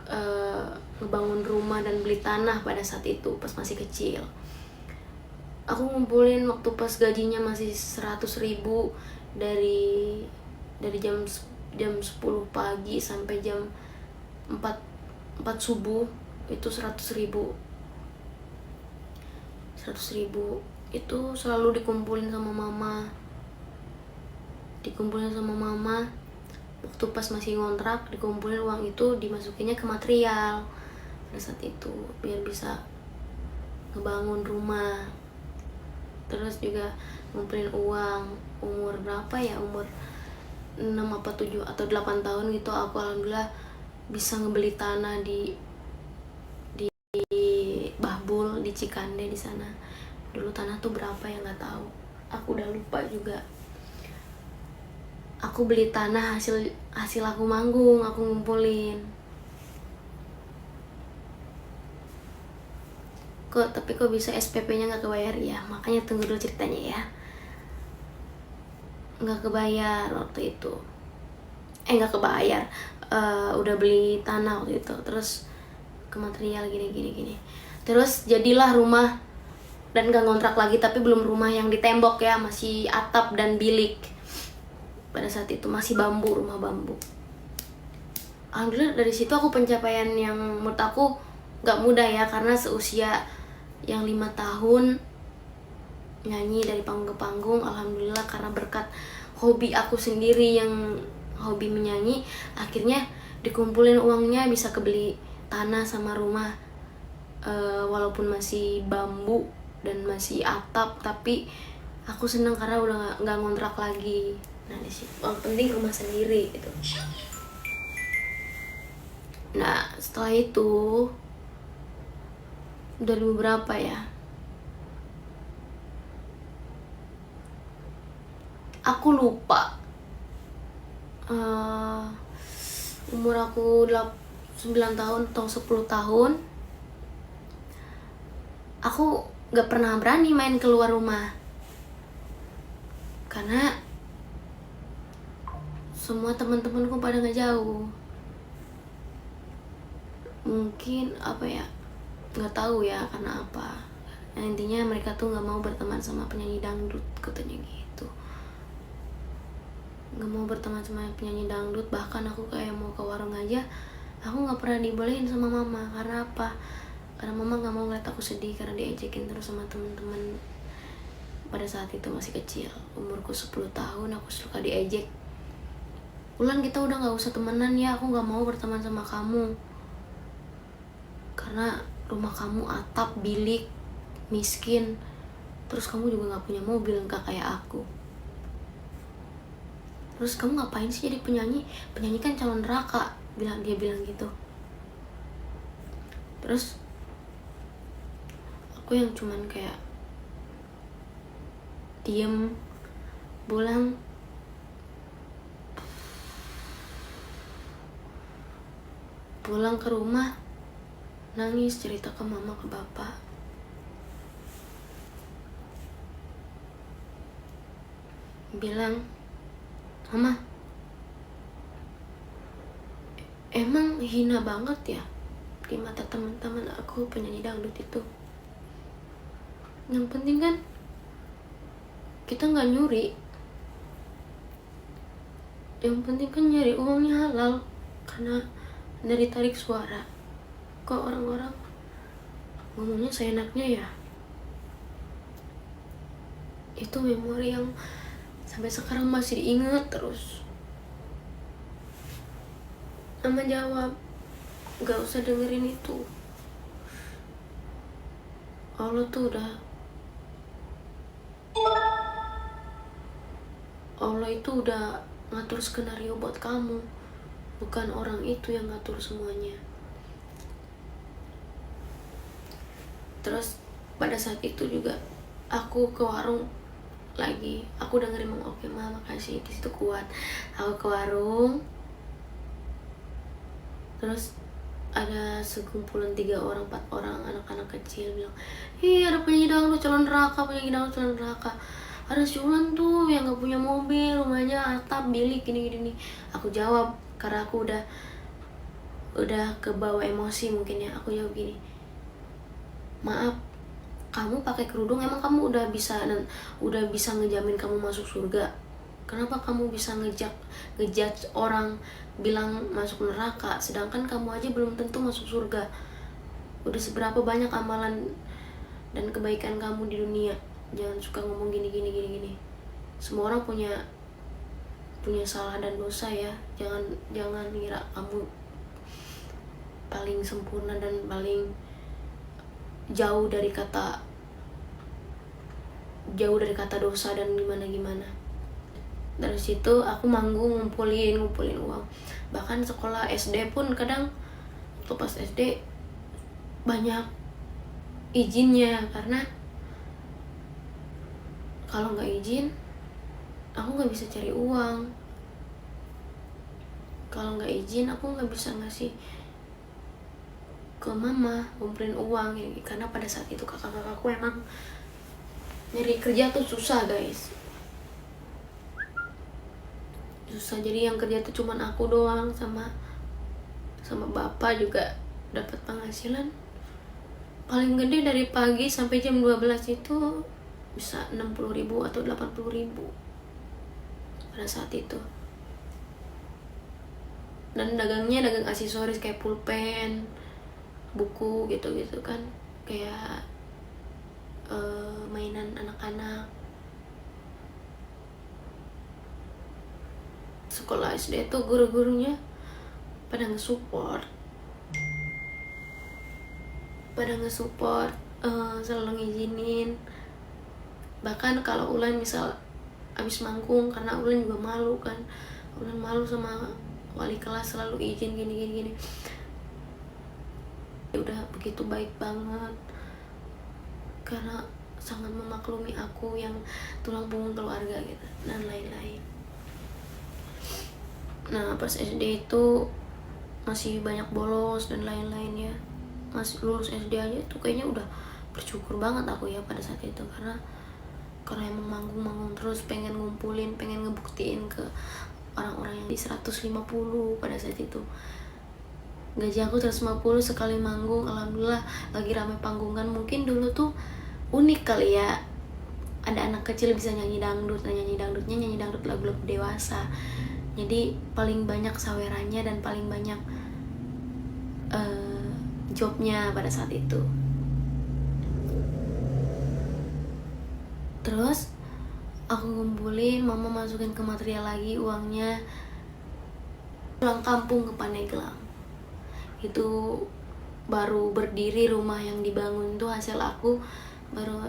ngebangun rumah dan beli tanah pada saat itu pas masih kecil. Aku ngumpulin waktu pas gajinya masih 100.000 dari jam 10 pagi sampai jam 4 subuh itu 100.000 itu selalu dikumpulin sama mama waktu pas masih ngontrak. Dikumpulin uang itu dimasukinnya ke material pada saat itu biar bisa ngebangun rumah. Terus juga ngumpulin uang umur berapa ya, umur 6 apa 7 atau 8 tahun gitu. Aku alhamdulillah bisa ngebeli tanah di Bahbul, di Cikande di sana. Dulu tanah tuh berapa ya nggak tahu, aku udah lupa juga. Aku beli tanah hasil aku manggung, aku ngumpulin. Tapi kok bisa SPP-nya nggak kebayar ya? Makanya tunggu dulu ceritanya ya. Nggak kebayar waktu itu. Nggak kebayar. Udah beli tanah waktu itu, terus ke material gini. Terus jadilah rumah dan nggak ngontrak lagi, tapi belum rumah yang di tembok ya, masih atap dan bilik. Pada saat itu masih bambu, rumah bambu. Alhamdulillah dari situ aku pencapaian yang menurut aku nggak mudah ya, karena seusia yang 5 tahun nyanyi dari panggung ke panggung. Alhamdulillah karena berkat hobi aku sendiri yang hobi menyanyi, akhirnya dikumpulin uangnya bisa kebeli tanah sama rumah. Walaupun masih bambu dan masih atap, tapi aku senang karena udah nggak ngontrak lagi. Nah di situ yang penting rumah sendiri gitu. Nah setelah itu dari beberapa ya, aku lupa umur aku 9 tahun atau 10 tahun, aku gak pernah berani main keluar rumah karena semua teman-temanku pada ngejauh. Mungkin apa ya, nggak tahu ya karena apa. Intinya mereka tuh nggak mau berteman sama penyanyi dangdut, katanya gitu. Nggak mau berteman sama penyanyi dangdut. Bahkan aku kayak mau ke warung aja, aku nggak pernah dibolehin sama mama. Karena apa? Karena mama nggak mau ngeliat aku sedih karena diejekin terus sama teman-teman. Pada saat itu masih kecil, umurku 10 tahun, aku suka diejek. Ulan, kita udah nggak usah temenan ya, aku nggak mau berteman sama kamu karena rumah kamu atap, bilik, miskin, terus kamu juga gak punya mobil, gak kayak aku. Terus kamu ngapain sih jadi penyanyi? Penyanyi kan calon neraka, dia bilang gitu. Terus aku yang cuman kayak diem, pulang ke rumah, nangis, cerita ke mama, ke bapak. Bilang, Mama, emang hina banget ya di mata teman-teman aku penyanyi dangdut itu. Yang penting kan kita nggak nyuri. Yang penting kan nyari uangnya halal karena dari tarik suara. Kok orang-orang ngomongnya seenaknya ya? Itu memori yang sampai sekarang masih diingat terus. Mama jawab, gak usah dengerin itu. Allah tuh Allah itu udah ngatur skenario buat kamu, bukan orang itu yang ngatur semuanya. Terus pada saat itu juga aku ke warung lagi, aku dengerin oke Ma, makasih, di situ kuat. Aku ke warung, terus ada sekumpulan 3 orang 4 orang anak-anak kecil bilang, ada penyanyi dangdut calon neraka, ada si Ulan tuh yang gak punya mobil, rumahnya atap, bilik, gini. Aku jawab karena aku udah udah kebawa emosi mungkin ya, aku jawab gini, maaf, kamu pakai kerudung emang kamu udah bisa ngejamin kamu masuk surga? Kenapa kamu bisa ngejudge orang bilang masuk neraka, sedangkan kamu aja belum tentu masuk surga? Udah seberapa banyak amalan dan kebaikan kamu di dunia? Jangan suka ngomong gini. Semua orang punya salah dan dosa ya. Jangan ngira kamu paling sempurna dan paling jauh dari kata dosa dan gimana. Dari situ aku manggung ngumpulin uang. Bahkan sekolah SD pun kadang waktu pas SD banyak izinnya, karena kalau nggak izin aku nggak bisa cari uang. Kalau nggak izin aku nggak bisa ngasih ke mama ngumpulin uang ya. Karena pada saat itu kakak-kakakku emang nyari kerja tuh susah guys, susah. Jadi yang kerja tuh cuman aku doang, sama bapak juga dapat penghasilan paling gede dari pagi sampai jam 12 itu bisa 60.000 atau 80.000 pada saat itu. Dan dagangnya dagang aksesoris kayak pulpen, buku gitu kan, kayak mainan anak-anak. Sekolah SD tuh guru-gurunya pada nge-support, selalu ngizinin. Bahkan kalau Ulan misal abis manggung, karena Ulan juga malu kan, Ulan malu sama wali kelas, selalu izin gini. Ya udah begitu baik banget, karena sangat memaklumi aku yang tulang punggung keluarga gitu dan lain-lain. Nah pas SD itu masih banyak bolos dan lain-lain ya. Masih lulus SD aja tuh kayaknya udah bersyukur banget aku ya pada saat itu, karena emang manggung terus, pengen ngumpulin, pengen ngebuktiin ke orang-orang yang di 150 pada saat itu. Gaji aku 150 sekali manggung. Alhamdulillah lagi rame panggungan. Mungkin dulu tuh unik kali ya, ada anak kecil bisa nyanyi dangdut, nyanyi dangdut lagu-lagu dewasa. Jadi paling banyak sawerannya dan paling banyak jobnya pada saat itu. Terus aku ngumpulin, mama masukin ke material lagi uangnya, pulang kampung ke Pandeglang. Itu baru berdiri rumah yang dibangun tuh, hasil aku baru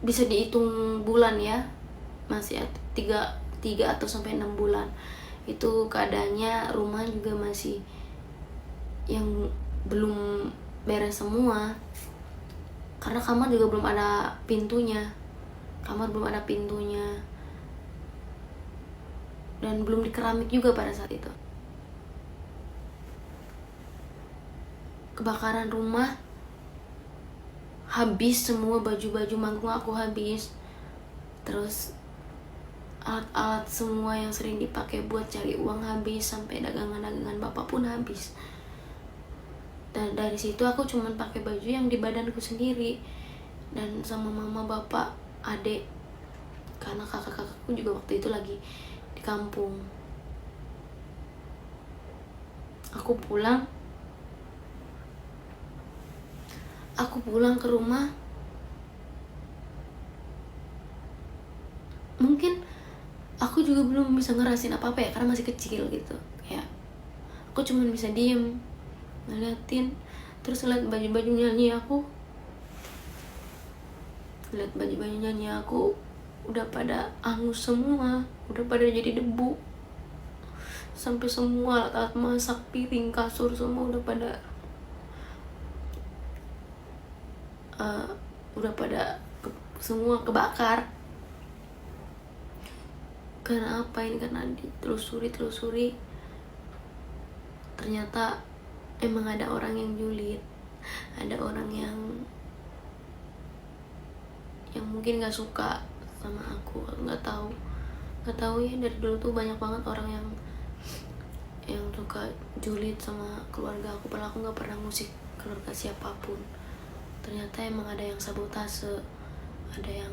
bisa dihitung bulan ya, masih 3 atau sampai 6 bulan. Itu keadaannya rumah juga masih yang belum beres semua, karena kamar juga belum ada pintunya, dan belum dikeramik juga pada saat itu. Kebakaran rumah, habis semua baju-baju manggung aku habis, terus alat-alat semua yang sering dipakai buat cari uang habis, sampai dagangan-dagangan bapak pun habis. Dan dari situ aku cuman pakai baju yang di badanku sendiri, dan sama mama, bapak, adik, karena kakak-kakakku juga waktu itu lagi di kampung. Aku pulang ke rumah, mungkin aku juga belum bisa ngerasain apa-apa ya, karena masih kecil gitu. Kayak aku cuman bisa diem ngeliatin, terus lihat baju-baju nyanyi aku udah pada angus semua, udah pada jadi debu, sampai semua alat-alat masak, piring, kasur semua udah pada semua kebakar. Karena apa ini? Karena ditelusuri, ternyata emang ada orang yang julid, ada orang yang mungkin nggak suka sama aku, nggak tahu ya. Dari dulu tuh banyak banget orang yang suka julid sama keluarga aku, padahal aku nggak pernah ngusik keluarga siapapun. Ternyata emang ada yang sabotase, ada yang